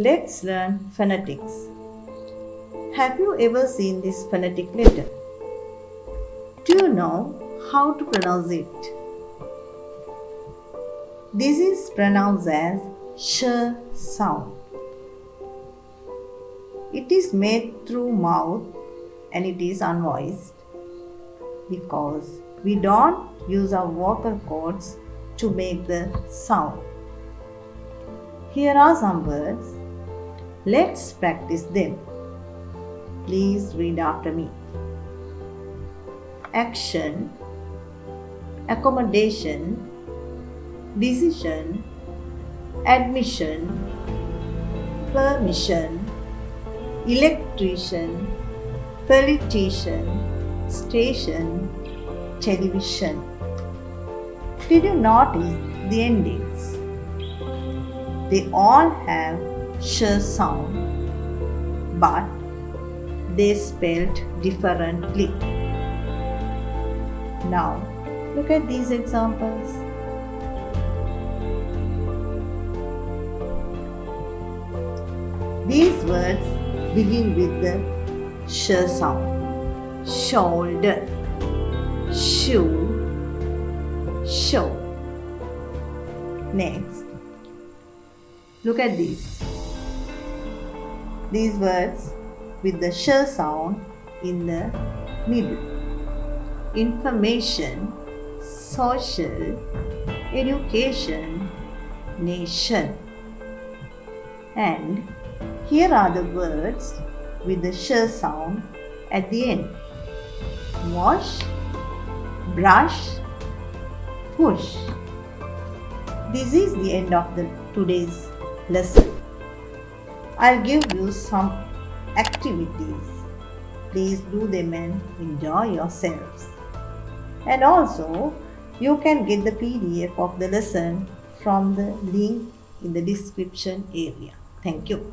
Let's learn phonetics. Have you ever seen this phonetic letter? Do you know how to pronounce it? This is pronounced as sh sound. It is made through mouth and it is unvoiced because we don't use our vocal cords to make the sound. Here are some words. Let's practice them. Please read after me. Action, accommodation, decision, admission, permission, electrician, politician, station, television. Did you notice the endings? They all have sh sound, but they spelled differently. Now, look at these examples. These words begin with the sh sound. Shoulder, shoe, show. Next, look at these. These words with the sh sound in the middle. Information, social, education, nation. And here are the words with the sh sound at the end. Wash, brush, push. This is the end of today's lesson. I'll give you some activities. Please do them and enjoy yourselves. And also, you can get the PDF of the lesson from the link in the description area. Thank you.